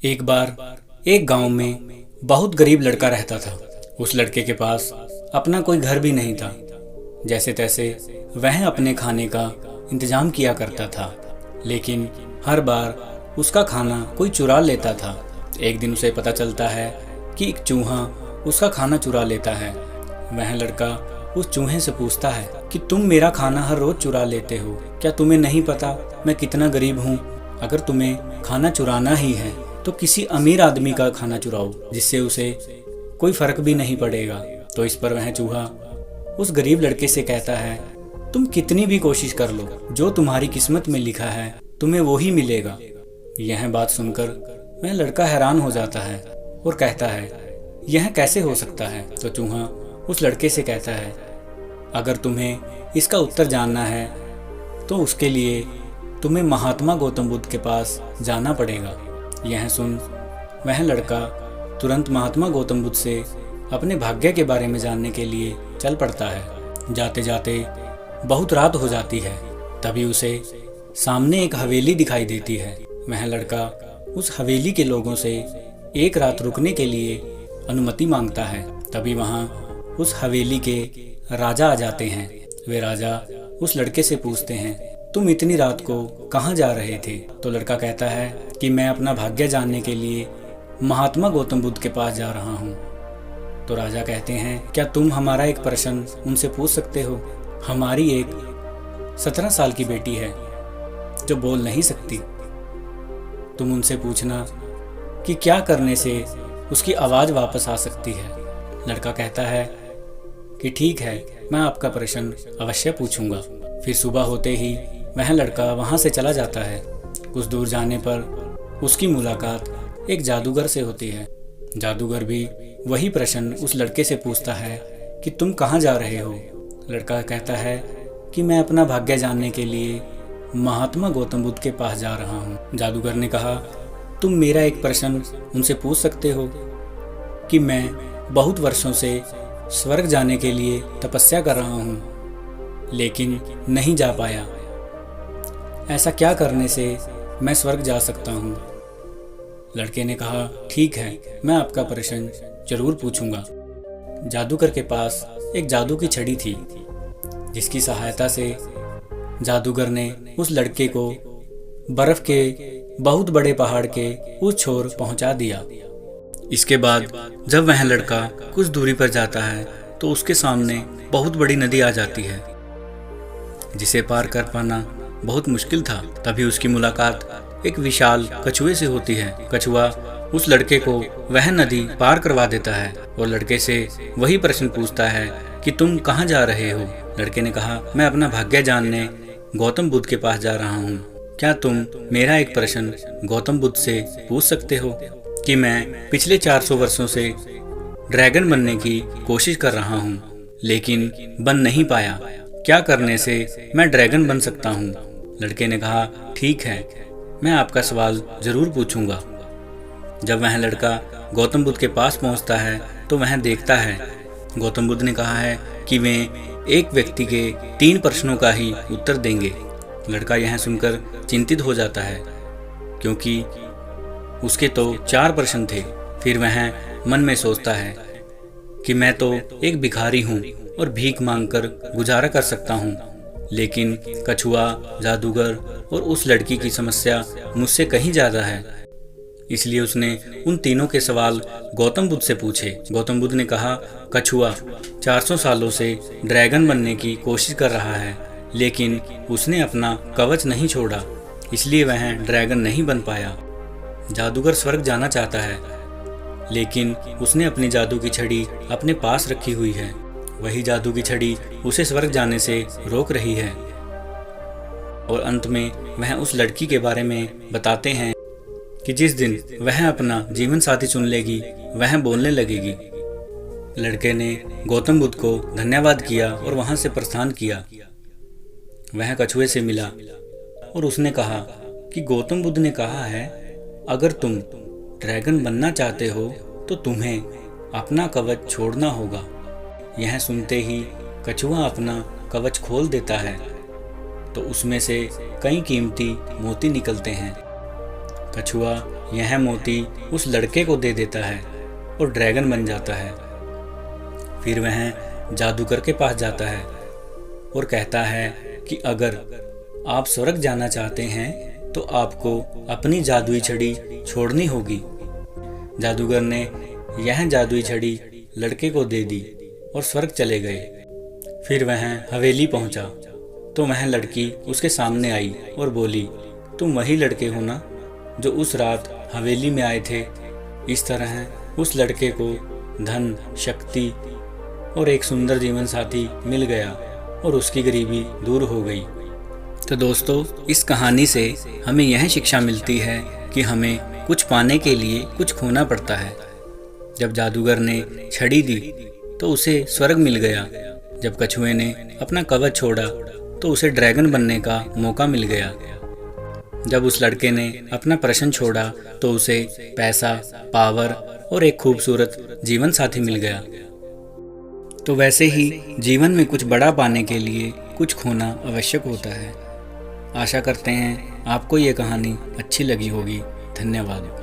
एक बार एक गांव में बहुत गरीब लड़का रहता था। उस लड़के के पास अपना कोई घर भी नहीं था। जैसे तैसे वह अपने खाने का इंतजाम किया करता था, लेकिन हर बार उसका खाना कोई चुरा लेता था। एक दिन उसे पता चलता है कि एक चूहा उसका खाना चुरा लेता है। वह लड़का उस चूहे से पूछता है कि तुम मेरा खाना हर रोज चुरा लेते हो, क्या तुम्हें नहीं पता मैं कितना गरीब हूँ? अगर तुम्हें खाना चुराना ही है तो किसी अमीर आदमी का खाना चुराओ, जिससे उसे कोई फर्क भी नहीं पड़ेगा। तो इस पर वह चूहा उस गरीब लड़के से कहता है, तुम कितनी भी कोशिश कर लो, जो तुम्हारी किस्मत में लिखा है तुम्हें वो ही मिलेगा। यह बात सुनकर वह लड़का हैरान हो जाता है और कहता है, यह कैसे हो सकता है? तो चूहा उस लड़के से कहता है, अगर तुम्हें इसका उत्तर जानना है तो उसके लिए तुम्हें महात्मा गौतम बुद्ध के पास जाना पड़ेगा। यह सुन वह लड़का तुरंत महात्मा गौतम बुद्ध से अपने भाग्य के बारे में जानने के लिए चल पड़ता है। जाते जाते बहुत रात हो जाती है। तभी उसे सामने एक हवेली दिखाई देती है। वह लड़का उस हवेली के लोगों से एक रात रुकने के लिए अनुमति मांगता है। तभी वहाँ उस हवेली के राजा आ जाते हैं। वे राजा उस लड़के से पूछते हैं, तुम इतनी रात को कहाँ जा रहे थे? तो लड़का कहता है कि मैं अपना भाग्य जानने के लिए महात्मा गौतम बुद्ध के पास जा रहा हूँ। तो राजा कहते हैं, क्या तुम हमारा एक प्रश्न उनसे पूछ सकते हो? हमारी एक 17 साल की बेटी है जो बोल नहीं सकती। तुम उनसे पूछना कि क्या करने से उसकी आवाज़ वापस आ सकती है। लड़का कहता है कि ठीक है, मैं आपका प्रश्न अवश्य पूछूंगा। फिर सुबह होते ही वह लड़का वहाँ से चला जाता है। कुछ दूर जाने पर उसकी मुलाकात एक जादूगर से होती है। जादूगर भी वही प्रश्न उस लड़के से पूछता है कि तुम कहाँ जा रहे हो? लड़का कहता है कि मैं अपना भाग्य जानने के लिए महात्मा गौतम बुद्ध के पास जा रहा हूँ। जादूगर ने कहा, तुम मेरा एक प्रश्न उनसे पूछ सकते हो कि मैं बहुत वर्षों से स्वर्ग जाने के लिए तपस्या कर रहा हूँ, लेकिन नहीं जा पाया। ऐसा क्या करने से मैं स्वर्ग जा सकता हूँ? लड़के ने कहा, ठीक है, मैं आपका प्रश्न जरूर पूछूंगा। जादूगर के पास एक जादू की छड़ी थी, जिसकी सहायता से जादूगर ने उस लड़के को बर्फ के बहुत बड़े पहाड़ के उस छोर पहुंचा दिया। इसके बाद जब वह लड़का कुछ दूरी पर जाता है तो उसके सामने बहुत बड़ी नदी आ जाती है, जिसे पार कर पाना बहुत मुश्किल था। तभी उसकी मुलाकात एक विशाल कछुए से होती है। कछुआ उस लड़के को वह नदी पार करवा देता है और लड़के से वही प्रश्न पूछता है कि तुम कहाँ जा रहे हो? लड़के ने कहा, मैं अपना भाग्य जानने गौतम बुद्ध के पास जा रहा हूँ। क्या तुम मेरा एक प्रश्न गौतम बुद्ध से पूछ सकते हो कि मैं पिछले 400 वर्षों से ड्रैगन बनने की कोशिश कर रहा हूँ, लेकिन बन नहीं पाया। क्या करने से मैं ड्रैगन बन सकता हूँ? लड़के ने कहा, ठीक है, मैं आपका सवाल जरूर पूछूंगा। जब वह लड़का गौतम बुद्ध के पास पहुँचता है तो वह देखता है गौतम बुद्ध ने कहा है कि वे एक व्यक्ति के 3 प्रश्नों का ही उत्तर देंगे। लड़का यह सुनकर चिंतित हो जाता है, क्योंकि उसके तो 4 प्रश्न थे। फिर वह मन में सोचता है कि मैं तो एक भिखारी हूँ और भीख मांगकर गुजारा कर सकता हूँ, लेकिन कछुआ, जादूगर और उस लड़की की समस्या मुझसे कहीं ज़्यादा है। इसलिए उसने उन तीनों के सवाल गौतम बुद्ध से पूछे। गौतम बुद्ध ने कहा, कछुआ 400 सालों से ड्रैगन बनने की कोशिश कर रहा है, लेकिन उसने अपना कवच नहीं छोड़ा, इसलिए वह ड्रैगन नहीं बन पाया। जादूगर स्वर्ग जाना चाहता है, लेकिन उसने अपनी जादू की छड़ी अपने पास रखी हुई है। वही जादू की छड़ी उसे स्वर्ग जाने से रोक रही है। और अंत में वह उस लड़की के बारे में बताते हैं कि जिस दिन वह अपना जीवन साथी चुन लेगी, वह बोलने लगेगी। लड़के ने गौतम बुद्ध को धन्यवाद किया और वहां से प्रस्थान किया। वह कछुए से मिला और उसने कहा कि गौतम बुद्ध ने कहा है, अगर तुम ड्रैगन बनना चाहते हो तो तुम्हें अपना कवच छोड़ना होगा। यह सुनते ही कछुआ अपना कवच खोल देता है तो उसमें से कई कीमती मोती निकलते हैं। कछुआ यह मोती उस लड़के को दे देता है और ड्रैगन बन जाता है। फिर वह जादूगर के पास जाता है और कहता है कि अगर आप स्वर्ग जाना चाहते हैं तो आपको अपनी जादुई छड़ी छोड़नी होगी। जादूगर ने यह जादुई छड़ी लड़के को दे दी और स्वर्ग चले गए। फिर वह हवेली पहुंचा तो वह लड़की उसके सामने आई और बोली, तुम वही लड़के हो ना जो उस रात हवेली में आए थे। इस तरह उस लड़के को धन, शक्ति और एक सुंदर जीवन साथी मिल गया और उसकी गरीबी दूर हो गई। तो दोस्तों, इस कहानी से हमें यह शिक्षा मिलती है कि हमें कुछ पाने के लिए कुछ खोना पड़ता है। जब जादूगर ने छड़ी दी तो उसे स्वर्ग मिल गया। जब कछुए ने अपना कवच छोड़ा तो उसे ड्रैगन बनने का मौका मिल गया। जब उस लड़के ने अपना प्रश्न छोड़ा तो उसे पैसा, पावर और एक खूबसूरत जीवन साथी मिल गया। तो वैसे ही जीवन में कुछ बड़ा पाने के लिए कुछ खोना आवश्यक होता है। आशा करते हैं आपको ये कहानी अच्छी लगी होगी। धन्यवाद।